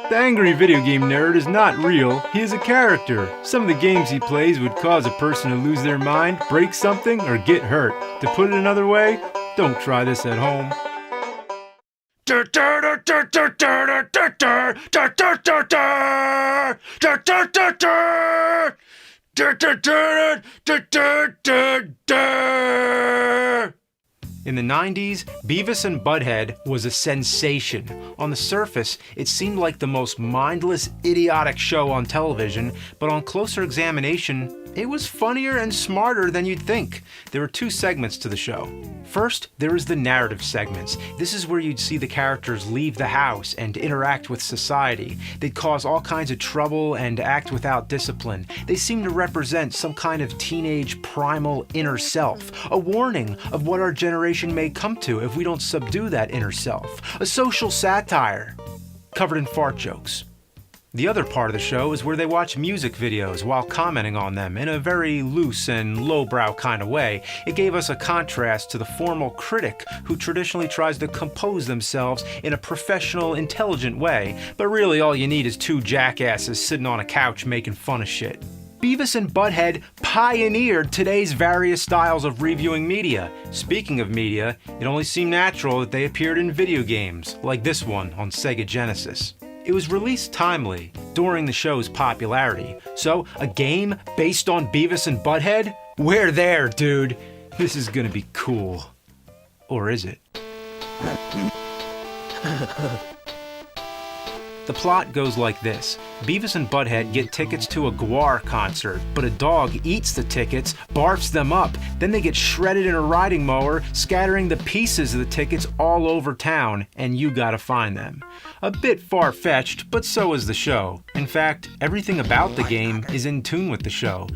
The angry video game nerd is not real, he is a character. Some of the games he plays would cause a person to lose their mind, break something, or get hurt. To put it another way, don't try this at home. In the 90s, Beavis and Butthead was a sensation. On the surface, it seemed like the most mindless, idiotic show on television, but on closer examination, it was funnier and smarter than you'd think. There were two segments to the show. First, there was the narrative segments. This is where you'd see the characters leave the house and interact with society. They'd cause all kinds of trouble and act without discipline. They seemed to represent some kind of teenage primal inner self, a warning of what our generation may come to if we don't subdue that inner self, a social satire covered in fart jokes. The other part of the show is where they watch music videos while commenting on them in a very loose and lowbrow kind of way. It gave us a contrast to the formal critic who traditionally tries to compose themselves in a professional, intelligent way, but really all you need is two jackasses sitting on a couch making fun of shit. Beavis and Butthead pioneered today's various styles of reviewing media. Speaking of media, it only seemed natural that they appeared in video games, like this one on Sega Genesis. It was released timely, during the show's popularity. So, a game based on Beavis and Butthead? We're there, dude. This is gonna be cool. Or is it? The plot goes like this. Beavis and Butthead get tickets to a Gwar concert, but a dog eats the tickets, barfs them up, then they get shredded in a riding mower, scattering the pieces of the tickets all over town, and you gotta find them. A bit far-fetched, but so is the show. In fact, everything about the game is in tune with the show.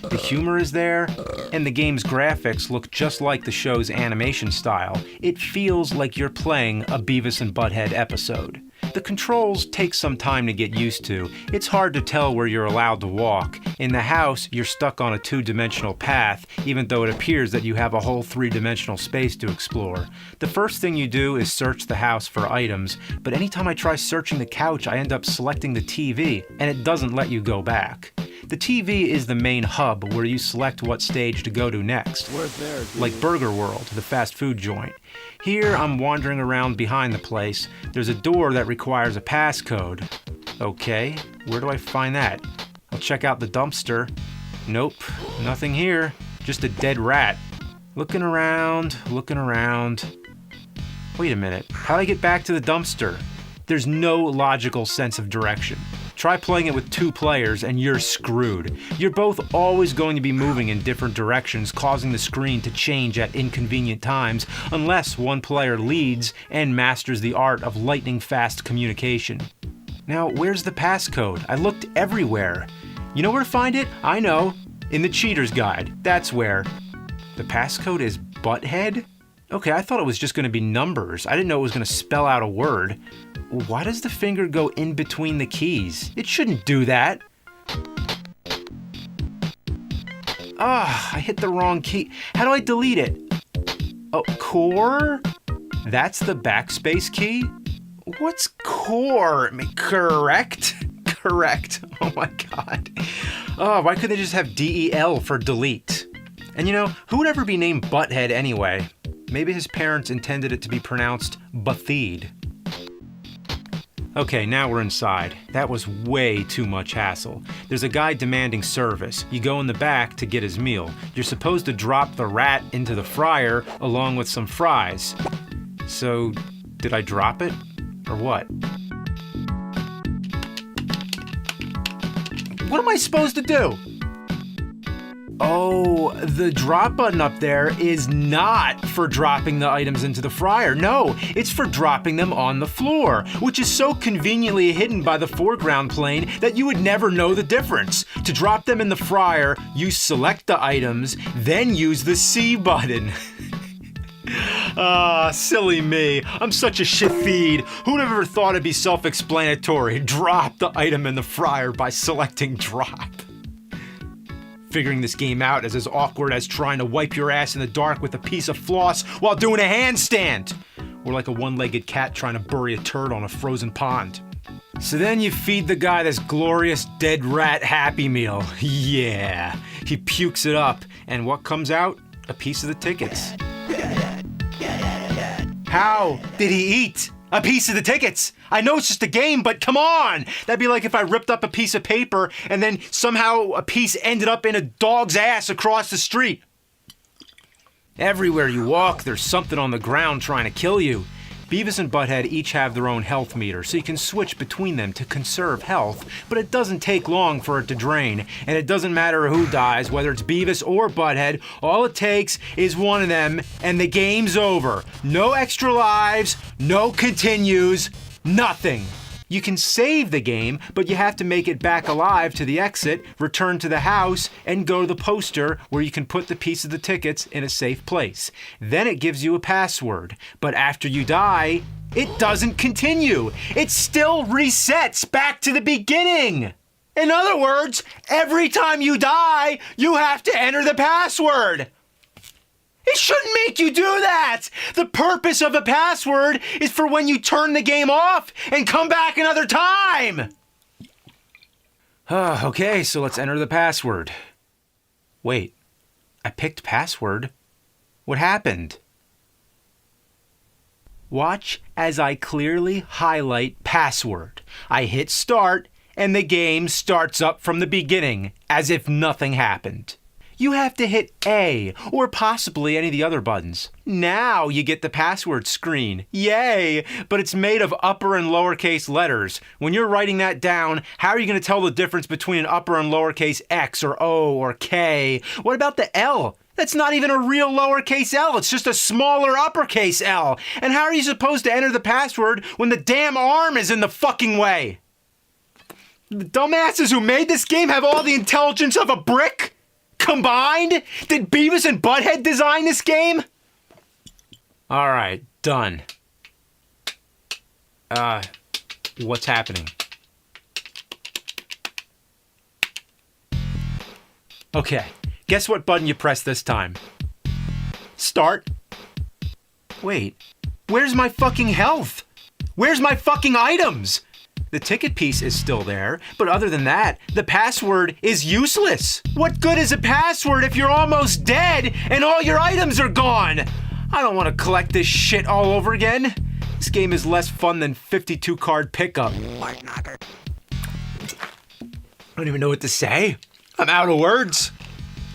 The humor is there, and the game's graphics look just like the show's animation style. It feels like you're playing a Beavis and Butthead episode. The controls take some time to get used to. It's hard to tell where you're allowed to walk. In the house, you're stuck on a two-dimensional path, even though it appears that you have a whole three-dimensional space to explore. The first thing you do is search the house for items, but anytime I try searching the couch, I end up selecting the TV, and it doesn't let you go back. The TV is the main hub where you select what stage to go to next. Like Burger World, the fast food joint. Here I'm wandering around behind the place. There's a door that requires a passcode. Okay, where do I find that? I'll check out the dumpster. Nope, nothing here. Just a dead rat. Looking around. Wait a minute, how do I get back to the dumpster? There's no logical sense of direction. Try playing it with two players and you're screwed. You're both always going to be moving in different directions, causing the screen to change at inconvenient times, unless one player leads and masters the art of lightning-fast communication. Now, where's the passcode? I looked everywhere. You know where to find it? I know. In the Cheater's Guide. That's where. The passcode is Butthead? Okay, I thought it was just going to be numbers. I didn't know it was going to spell out a word. Why does the finger go in between the keys? It shouldn't do that. I hit the wrong key. How do I delete it? Oh, core? That's the backspace key? What's core? Correct? Correct. Oh my god. Why couldn't they just have DEL for delete? And you know, who would ever be named Butthead anyway? Maybe his parents intended it to be pronounced Butthead. Okay, now we're inside. That was way too much hassle. There's a guy demanding service. You go in the back to get his meal. You're supposed to drop the rat into the fryer along with some fries. So, did I drop it? Or what? What am I supposed to do? Oh, the drop button up there is not for dropping the items into the fryer. No, it's for dropping them on the floor, which is so conveniently hidden by the foreground plane that you would never know the difference. To drop them in the fryer, you select the items, then use the C button. Silly me. I'm such a shit-feed. Who'd have ever thought it'd be self-explanatory? Drop the item in the fryer by selecting drop. Figuring this game out is as awkward as trying to wipe your ass in the dark with a piece of floss while doing a handstand. or like a one-legged cat trying to bury a turd on a frozen pond. So then you feed the guy this glorious dead rat Happy Meal. Yeah, he pukes it up, and what comes out? A piece of the tickets. How did he eat a piece of the tickets? I know it's just a game, but come on! That'd be like if I ripped up a piece of paper and then somehow a piece ended up in a dog's ass across the street. Everywhere you walk, there's something on the ground trying to kill you. Beavis and Butthead each have their own health meter, so you can switch between them to conserve health, but it doesn't take long for it to drain, and it doesn't matter who dies, whether it's Beavis or Butthead, all it takes is one of them, and the game's over. No extra lives, no continues, nothing. You can save the game, but you have to make it back alive to the exit, return to the house, and go to the poster where you can put the piece of the tickets in a safe place. Then it gives you a password. But after you die, it doesn't continue. It still resets back to the beginning. In other words, every time you die, you have to enter the password. It shouldn't make you do that! The purpose of a password is for when you turn the game off and come back another time! Okay, so let's enter the password. Wait, I picked password? What happened? Watch as I clearly highlight password. I hit start, and the game starts up from the beginning, as if nothing happened. You have to hit A, or possibly any of the other buttons. Now you get the password screen. Yay! But it's made of upper and lowercase letters. When you're writing that down, how are you going to tell the difference between an upper and lowercase X or O or K? What about the L? That's not even a real lowercase L, it's just a smaller uppercase L. And how are you supposed to enter the password when the damn arm is in the fucking way? The dumbasses who made this game have all the intelligence of a brick? Combined? Did Beavis and Butthead design this game? Alright, done. What's happening? Okay, guess what button you press this time? Start? Wait, where's my fucking health? Where's my fucking items? The ticket piece is still there, but other than that, the password is useless. What good is a password if you're almost dead and all your items are gone? I don't want to collect this shit all over again. This game is less fun than 52 card pickup. I don't even know what to say. I'm out of words.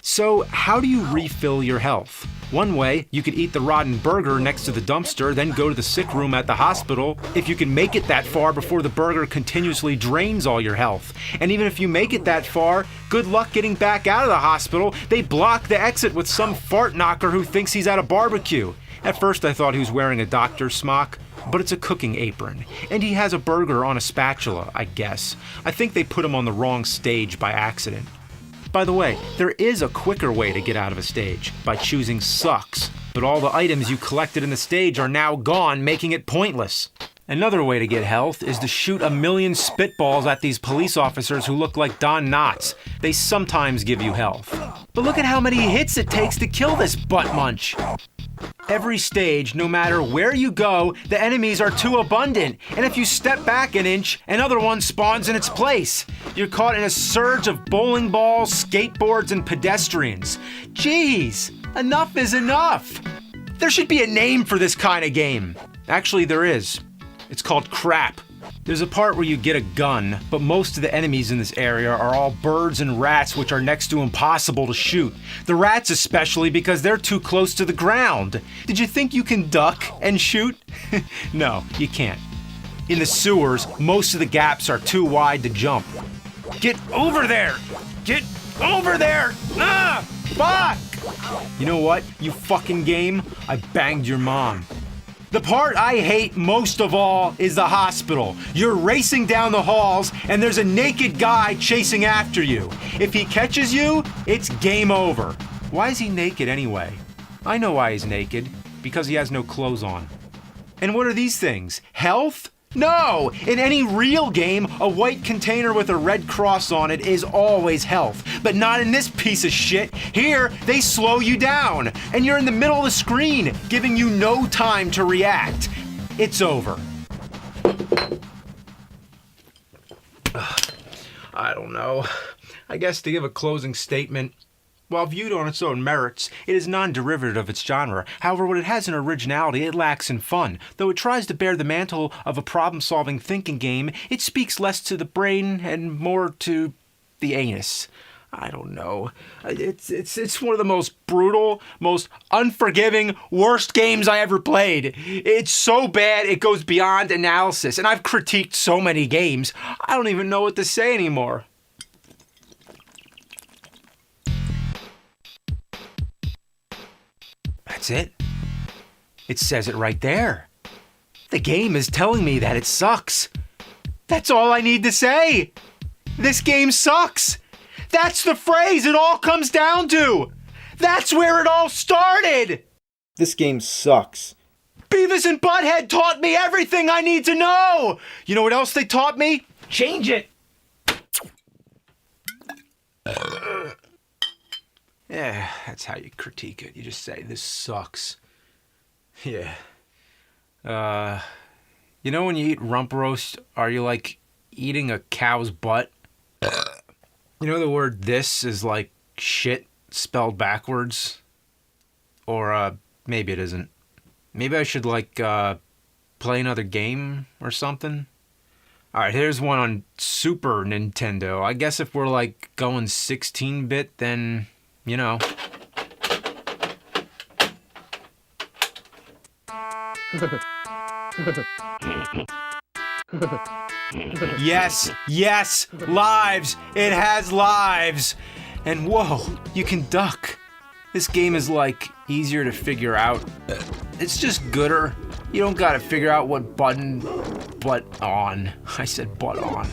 So how do you refill your health? One way, you could eat the rotten burger next to the dumpster, then go to the sick room at the hospital, if you can make it that far before the burger continuously drains all your health. And even if you make it that far, good luck getting back out of the hospital. They block the exit with some fart knocker who thinks he's at a barbecue. At first I thought he was wearing a doctor's smock, but it's a cooking apron. And he has a burger on a spatula, I guess. I think they put him on the wrong stage by accident. By the way, there is a quicker way to get out of a stage, by choosing sucks, but all the items you collected in the stage are now gone, making it pointless. Another way to get health is to shoot a million spitballs at these police officers who look like Don Knotts. They sometimes give you health. But look at how many hits it takes to kill this butt munch. Every stage, no matter where you go, the enemies are too abundant, and if you step back an inch, another one spawns in its place. You're caught in a surge of bowling balls, skateboards, and pedestrians. Jeez, enough is enough. There should be a name for this kind of game. Actually, there is. It's called crap. There's a part where you get a gun, but most of the enemies in this area are all birds and rats, which are next to impossible to shoot. The rats especially, because they're too close to the ground. Did you think you can duck and shoot? No, you can't. In the sewers, most of the gaps are too wide to jump. Get over there! Get over there! Ah! Fuck! You know what, you fucking game? I banged your mom. The part I hate most of all is the hospital. You're racing down the halls and there's a naked guy chasing after you. If he catches you, it's game over. Why is he naked anyway? I know why he's naked. Because he has no clothes on. And what are these things? Health? No! In any real game, a white container with a red cross on it is always health. But not in this piece of shit. Here, they slow you down. And you're in the middle of the screen, giving you no time to react. It's over. I don't know. I guess to give a closing statement, while viewed on its own merits, it is non-derivative of its genre. However, when it has an originality, it lacks in fun. Though it tries to bear the mantle of a problem-solving thinking game, it speaks less to the brain and more to the anus. I don't know. It's one of the most brutal, most unforgiving, worst games I ever played. It's so bad it goes beyond analysis, and I've critiqued so many games, I don't even know what to say anymore. That's it. It says it right there. The game is telling me that it sucks. That's all I need to say. This game sucks. That's the phrase it all comes down to. That's where it all started. This game sucks. Beavis and Butthead taught me everything I need to know. You know what else they taught me? Change it. Yeah, that's how you critique it. You just say, this sucks. Yeah. You know when you eat rump roast, are you like eating a cow's butt? You know the word this is like shit spelled backwards? Or, maybe it isn't. Maybe I should, like, play another game or something? Alright, here's one on Super Nintendo. I guess if we're, like, going 16-bit, then, you know. Yes, yes, lives. It has lives. And whoa, you can duck. This game is like easier to figure out. It's just gooder. You don't gotta figure out what button, butt on. I said butt on.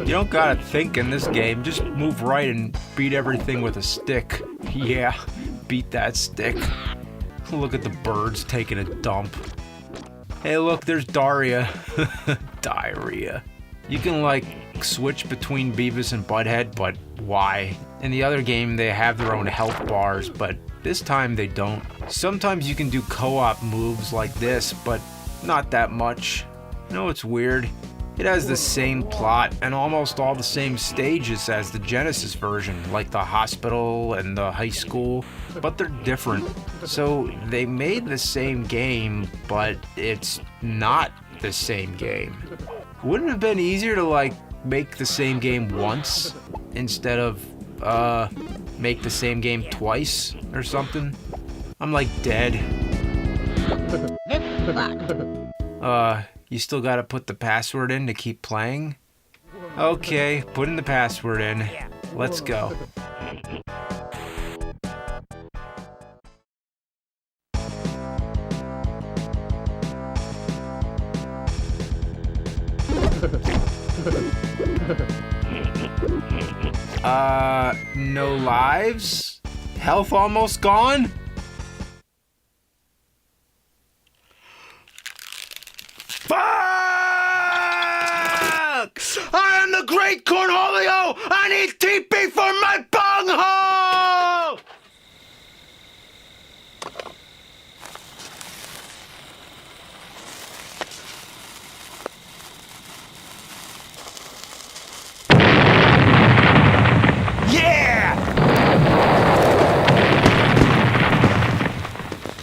You don't gotta think in this game. Just move right and beat everything with a stick. Yeah, beat that stick. Look at the birds taking a dump. Hey look, there's Daria. Diarrhea. You can like switch between Beavis and Butthead, but why? In the other game they have their own health bars, but this time they don't. Sometimes you can do co-op moves like this, but not that much. You know what's weird? It has the same plot and almost all the same stages as the Genesis version, like the hospital and the high school, but they're different. So they made the same game, but it's not the same game. Wouldn't it have been easier to like make the same game once instead of make the same game twice or something? I'm like dead. You still gotta put the password in to keep playing? Okay, putting the password in. Let's go. No lives? Health almost gone? Fuck! I am the great Cornholio! I need TP for my bunghole! Yeah!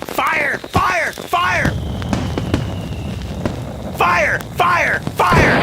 Fire! Fire! Fire! Fire! Fire! Fire!